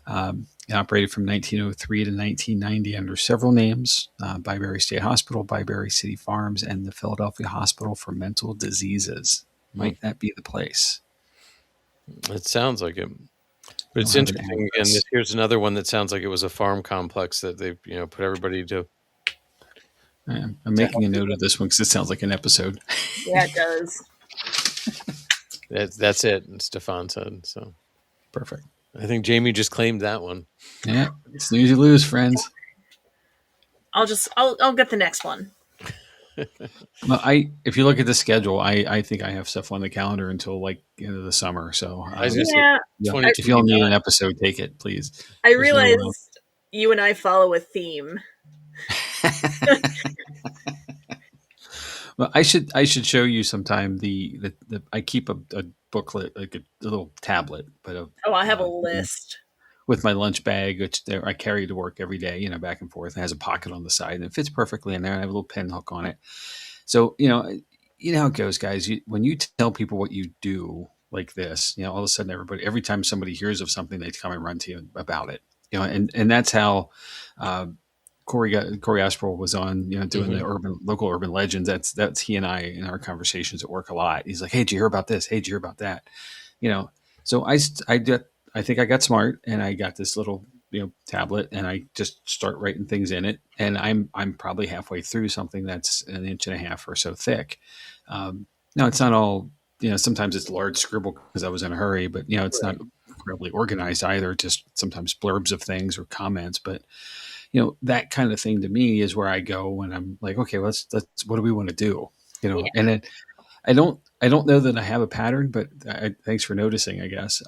It operated from 1903 to 1990 under several names: Byberry State Hospital, Byberry City Farms, and the Philadelphia Hospital for Mental Diseases. Hmm. Might that be the place? It sounds like it. But it's Don't have an interesting. Again, address. here's another one that sounds like it was a farm complex that they, put everybody to. I'm making a note of this one because it sounds like an episode. Yeah, it does. That's it. Stefan said so. Perfect. I think Jamie just claimed that one. Yeah, snooze you lose, friends. I'll get the next one. Well, if you look at the schedule, I think I have stuff on the calendar until like end of the summer. So I was gonna say, Yeah, if you all need an episode, take it, please. I There's realized you and I follow a theme. Well, I should show you sometime the I keep a booklet, like a little tablet, but Oh, I have a list. with my lunch bag, which I carry to work every day, back and forth. It has a pocket on the side, and it fits perfectly in there. I have a little pin hook on it. So you know how it goes, guys. When you tell people what you do like this, all of a sudden every time somebody hears of something, they come and run to you about it. And that's how uh, Corey Asperl was on, doing the local urban legends. That's he and I in our conversations at work a lot. He's like, "Hey, did you hear about this? Hey, did you hear about that?" So I think I got smart and I got this little tablet and I just start writing things in it. And I'm probably halfway through something that's an inch and a half or so thick. Now it's not all. Sometimes it's large scribble because I was in a hurry, but it's not incredibly organized either. Just sometimes blurbs of things or comments, but that kind of thing to me is where I go when I'm like, okay, let's what do we want to do? And then I don't know that I have a pattern, but thanks for noticing, I guess.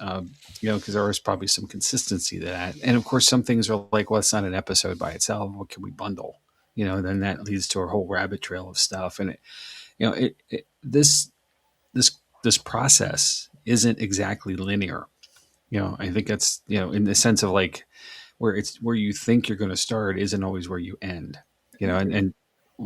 Because there is probably some consistency to that. And of course, some things are like, well, it's not an episode by itself. What can we bundle? Then that leads to a whole rabbit trail of stuff. And this process isn't exactly linear. I think that's in the sense of like where you think you're going to start isn't always where you end. And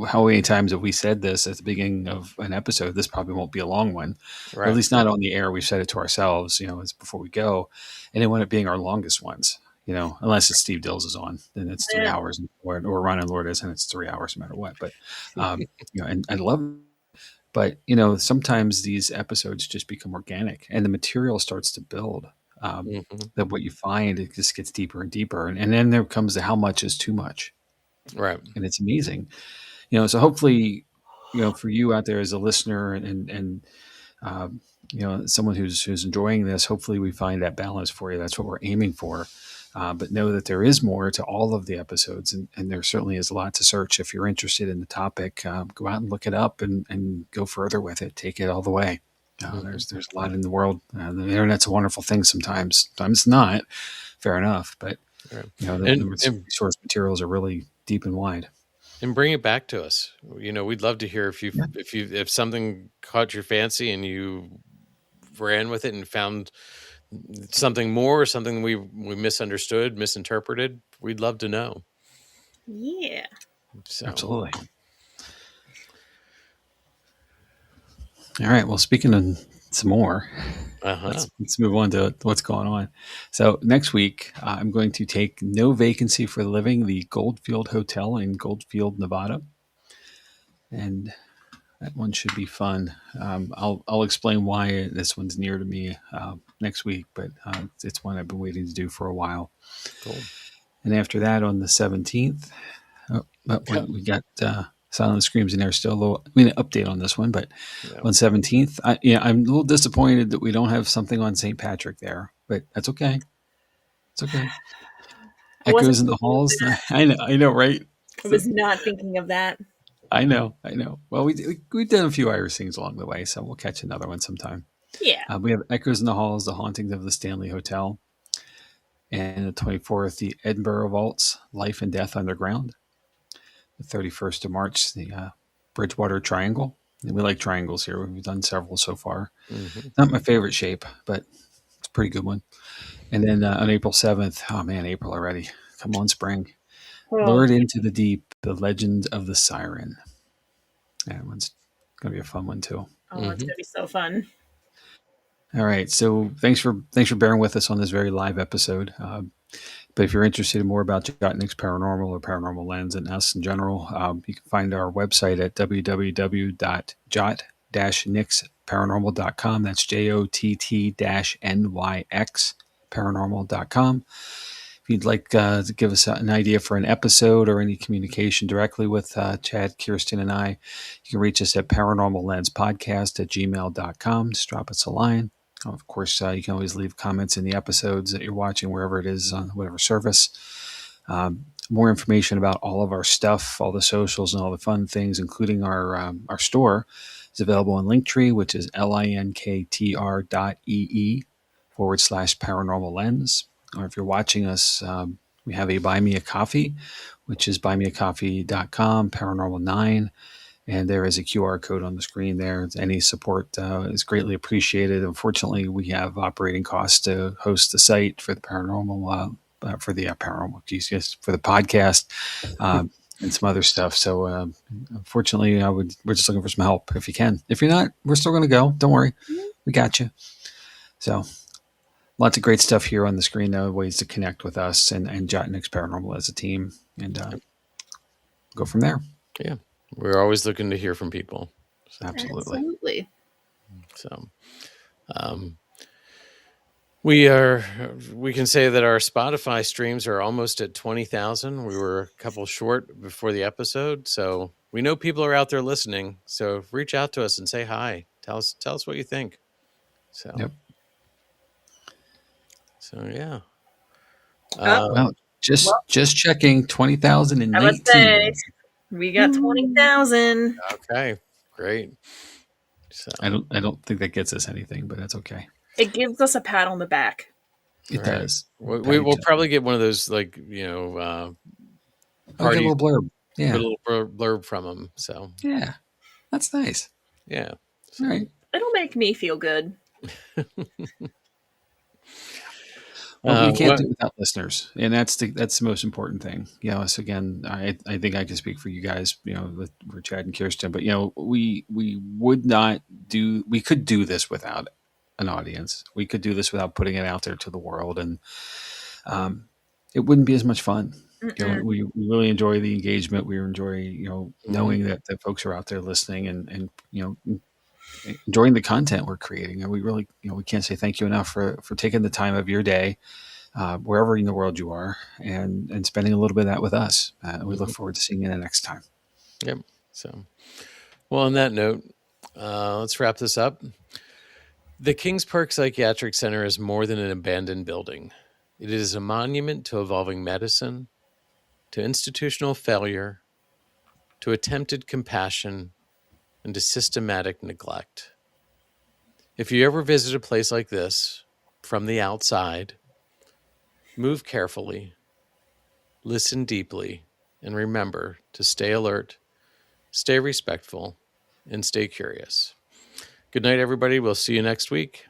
how many times have we said this at the beginning of an episode? This probably won't be a long one, or at least not on the air. We've said it to ourselves, as before we go, and it wound up being our longest ones. Unless it's Steve Dills is on, then it's 3 hours, or Ron and Lord is, and it's 3 hours no matter what. But and I love it. But sometimes these episodes just become organic, and the material starts to build. That what you find, it just gets deeper and deeper, and then there comes the how much is too much, Right. and it's amazing. So hopefully, for you out there as a listener and someone who's enjoying this, hopefully we find that balance for you. That's what we're aiming for. But know that there is more to all of the episodes, and there certainly is a lot to search. If you're interested in the topic, go out and look it up and go further with it. Take it all the way. There's a lot in the world. The internet's a wonderful thing sometimes. Sometimes it's not. Fair enough. But the source materials are really deep and wide. And bring it back to us. We'd love to hear if something caught your fancy and you ran with it and found something more, or something we misunderstood, misinterpreted. We'd love to know. Yeah. So. Absolutely. All right. Well, speaking of some more, let's move on to what's going on. So next week, I'm going to take No Vacancy for the Living, the Goldfield Hotel in Goldfield, Nevada. And that one should be fun. I'll explain why this one's near to me next week, but it's one I've been waiting to do for a while. Cool. And after that, on the 17th, we got Silent Screams in there still. An update on this one, but on 17th, I'm a little disappointed that we don't have something on St. Patrick there, but that's okay. It's okay. I wasn't Echoes in the thinking of halls. that. I know, right? I was not thinking of that. I know. Well, we've done a few Irish things along the way, so we'll catch another one sometime. Yeah. We have Echoes in the Halls, The Hauntings of the Stanley Hotel, and the 24th, the Edinburgh Vaults, Life and Death Underground. The 31st of March, the Bridgewater Triangle. And we like triangles here. We've done several so far. Mm-hmm. Not my favorite shape, but it's a pretty good one. And then on April 7th, oh man, April already. Come on, spring. Oh, Lured into the Deep, The Legend of the Siren. That one's going to be a fun one too. it's going to be so fun. All right. So thanks for bearing with us on this very live episode. But if you're interested in more about Jotnik's Paranormal or Paranormal Lens and us in general, you can find our website at www.jot-nixparanormal.com. That's JOTT-NYX paranormal.com. If you'd like to give us an idea for an episode or any communication directly with Chad, Kirstin, and I, you can reach us at paranormallenspodcast@gmail.com. Just drop us a line. Of course, you can always leave comments in the episodes that you're watching, wherever it is, on whatever service. More information about all of our stuff, all the socials, and all the fun things, including our store, is available on Linktree, which is linktr.ee/paranormal lens. Or if you're watching us, we have a Buy Me a Coffee, which is buymeacoffee.com, paranormal9. And there is a QR code on the screen there. Any support is greatly appreciated. Unfortunately, we have operating costs to host the site for the paranormal, for the podcast, and some other stuff. So, unfortunately, we're just looking for some help if you can. If you're not, we're still going to go. Don't worry, we got you. So, lots of great stuff here on the screen. Now, ways to connect with us and Jotnik's Paranormal as a team, and go from there. Yeah. We're always looking to hear from people. So. Absolutely. So, we can say that our Spotify streams are almost at 20,000. We were a couple short before the episode. So we know people are out there listening. So reach out to us and say hi. Tell us what you think. So, yep. So yeah. Well, just checking 20,019. I would say we got 20,000. Okay, great. So I don't think that gets us anything, but that's okay. It gives us a pat on the back. It does. We'll probably get one of those, like, I'll get a little blurb. Yeah, a little blurb from them. So yeah, that's nice. Yeah. So. All right. It'll make me feel good. Well, we can't do it without listeners, and that's the most important thing. So again, I think I can speak for you guys, for Chad and Kirstin, but we could do this without an audience. We could do this without putting it out there to the world, and it wouldn't be as much fun. We really enjoy the engagement. We enjoy, knowing that folks are out there listening and enjoying the content we're creating. And we really, we can't say thank you enough for taking the time of your day, wherever in the world you are, and spending a little bit of that with us. We look forward to seeing you the next time. Yep. So, well, on that note, let's wrap this up. The Kings Park Psychiatric Center is more than an abandoned building. It is a monument to evolving medicine, to institutional failure, to attempted compassion, and to systematic neglect. If you ever visit a place like this from the outside, move carefully, listen deeply, and remember to stay alert, stay respectful, and stay curious. Good night, everybody. We'll see you next week.